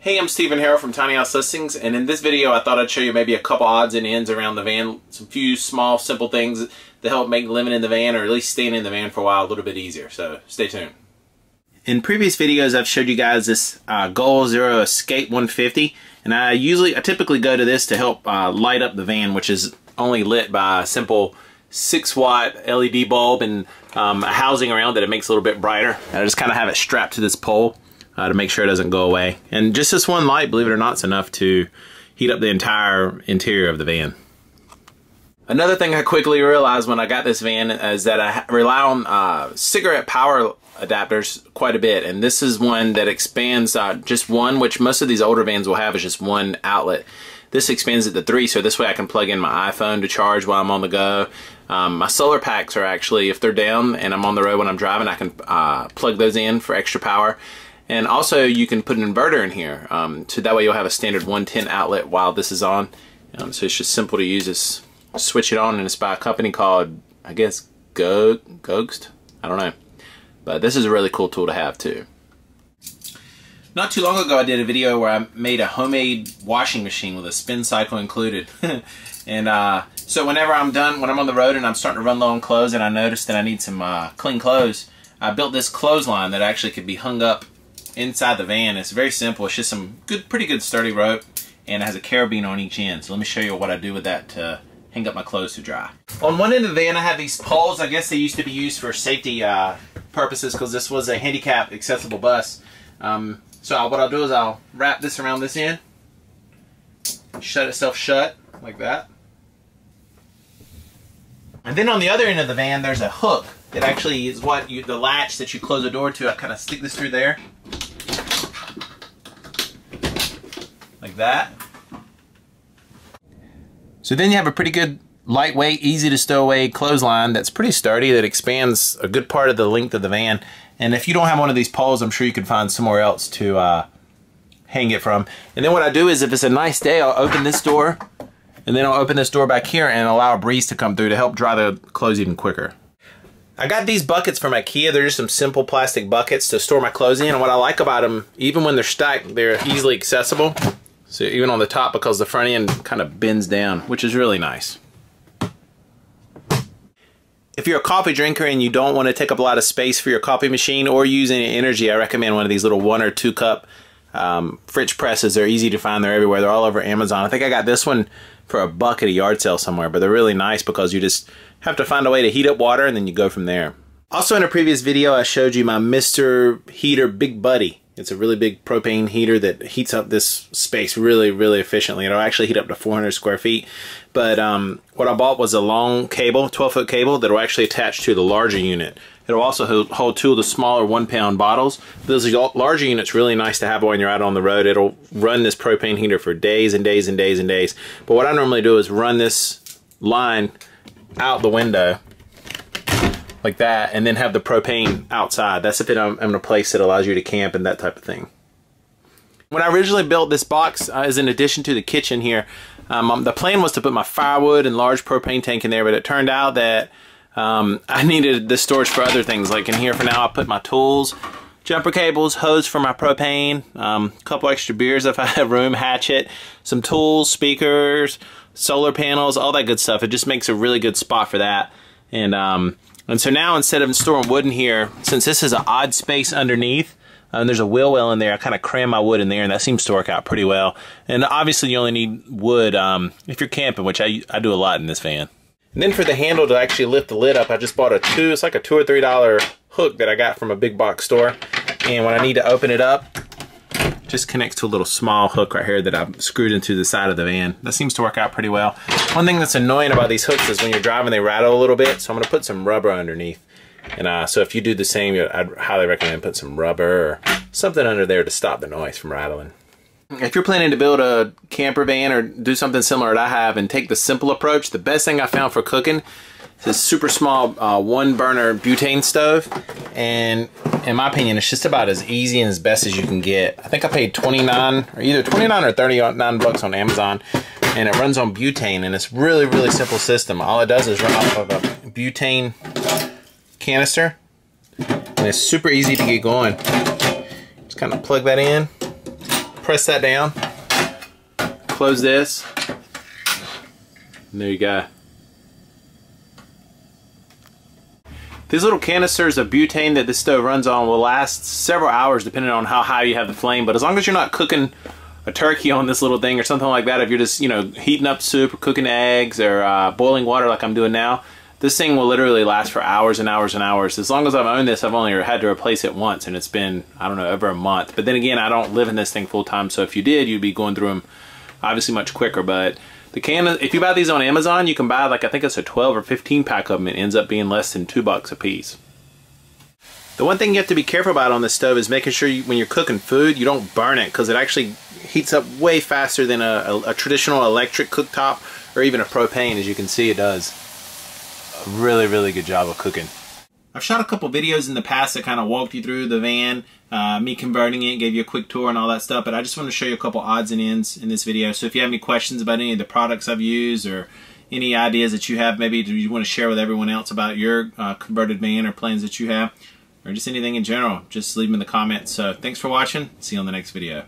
Hey, I'm Stephen Harrell from Tiny House Listings, and in this video I thought I'd show you maybe a couple odds and ends around the van, some few small simple things to help make living in the van, or at least staying in the van for a while, a little bit easier, so stay tuned. In previous videos I've showed you guys this Goal Zero Escape 150, and I typically go to this to help light up the van, which is only lit by a simple 6-watt LED bulb and a housing around that it makes a little bit brighter. And I just kind of have it strapped to this pole to make sure it doesn't go away. And just this one light, believe it or not, is enough to heat up the entire interior of the van. Another thing I quickly realized when I got this van is that I rely on cigarette power adapters quite a bit, and this is one that expands just one, which most of these older vans will have is just one outlet. This expands it to 3, so this way I can plug in my iPhone to charge while I'm on the go. My solar packs are actually, if they're down and I'm on the road when I'm driving, I can plug those in for extra power. And also you can put an inverter in here, so that way you'll have a standard 110 outlet while this is on. So it's just simple to use. Just switch it on, and it's by a company called, I guess, Ghost? I don't know. But this is a really cool tool to have too. Not too long ago I did a video where I made a homemade washing machine with a spin cycle included. And so whenever I'm done, when I'm on the road and I'm starting to run low on clothes and I notice that I need some clean clothes, I built this clothesline that actually could be hung up inside the van. It's very simple. It's just some pretty good sturdy rope, and it has a carabiner on each end. So let me show you what I do with that to hang up my clothes to dry. On one end of the van I have these poles. I guess they used to be used for safety purposes because this was a handicap accessible bus. So what I'll do is I'll wrap this around this end, shut itself shut like that. And then on the other end of the van there's a hook that actually is the latch that you close the door to. I kind of stick this through there like that. So then you have a pretty good lightweight, easy to stow away clothesline that's pretty sturdy, that expands a good part of the length of the van. And if you don't have one of these poles, I'm sure you can find somewhere else to hang it from. And then what I do is, if it's a nice day, I'll open this door, and then I'll open this door back here and allow a breeze to come through to help dry the clothes even quicker. I got these buckets from IKEA. They're just some simple plastic buckets to store my clothes in. And what I like about them, even when they're stacked, they're easily accessible. So even on the top, because the front end kind of bends down, which is really nice. If you're a coffee drinker and you don't want to take up a lot of space for your coffee machine or use any energy, I recommend one of these little 1 or 2 cup French presses. They're easy to find. They're everywhere. They're all over Amazon. I think I got this one for $1 at a yard sale somewhere, but they're really nice because you just have to find a way to heat up water and then you go from there. Also, in a previous video I showed you my Mr. Heater Big Buddy. It's a really big propane heater that heats up this space really, really efficiently. It'll actually heat up to 400 square feet. But what I bought was a long cable, 12-foot cable, that will actually attach to the larger unit. It'll also hold 2 of the smaller 1-pound bottles. Those larger units really nice to have when you're out on the road. It'll run this propane heater for days and days and days and days. But what I normally do is run this line out the window like that, and then have the propane outside. That's if I'm in a place that allows you to camp and that type of thing. When I originally built this box, as in addition to the kitchen here, the plan was to put my firewood and large propane tank in there, but it turned out that I needed the storage for other things. Like in here for now, I put my tools, jumper cables, hose for my propane, a couple extra beers if I have room, hatchet, some tools, speakers, solar panels, all that good stuff. It just makes a really good spot for that. And so now, instead of storing wood in here, since this is an odd space underneath, and there's a wheel well in there, I kind of cram my wood in there, and that seems to work out pretty well. And obviously you only need wood if you're camping, which I do a lot in this van. And then for the handle to actually lift the lid up, I just bought it's like a $2 or $3 hook that I got from a big box store. And when I need to open it up, it just connects to a little small hook right here that I've screwed into the side of the van. That seems to work out pretty well. One thing that's annoying about these hooks is when you're driving, they rattle a little bit, so I'm going to put some rubber underneath. And so if you do the same, I'd highly recommend putting some rubber or something under there to stop the noise from rattling. If you're planning to build a camper van or do something similar that I have and take the simple approach, the best thing I found for cooking is this super small 1-burner butane stove. And in my opinion, it's just about as easy and as best as you can get. I think I paid either 29 or 39 bucks on Amazon, and it runs on butane, and it's really, really simple system. All it does is run off of a butane canister, and it's super easy to get going. Just kind of plug that in, press that down, close this, and there you go. These little canisters of butane that this stove runs on will last several hours depending on how high you have the flame, but as long as you're not cooking a turkey on this little thing or something like that, if you're just, you know, heating up soup or cooking eggs or boiling water like I'm doing now, this thing will literally last for hours and hours and hours. As long as I've owned this, I've only had to replace it once, and it's been, I don't know, over a month. But then again, I don't live in this thing full time, so if you did, you'd be going through them obviously much quicker. But the can, if you buy these on Amazon, you can buy, like, I think it's a 12 or 15 pack of them. It ends up being less than $2 a piece. The one thing you have to be careful about on this stove is making sure when you're cooking food, you don't burn it, because it actually heats up way faster than a traditional electric cooktop or even a propane. As you can see, it does a really, really good job of cooking. I've shot a couple videos in the past that kind of walked you through the van, me converting it, gave you a quick tour and all that stuff, but I just want to show you a couple odds and ends in this video. So if you have any questions about any of the products I've used, or any ideas that you have maybe you want to share with everyone else about your converted van or plans that you have, or just anything in general, just leave them in the comments. So thanks for watching. See you on the next video.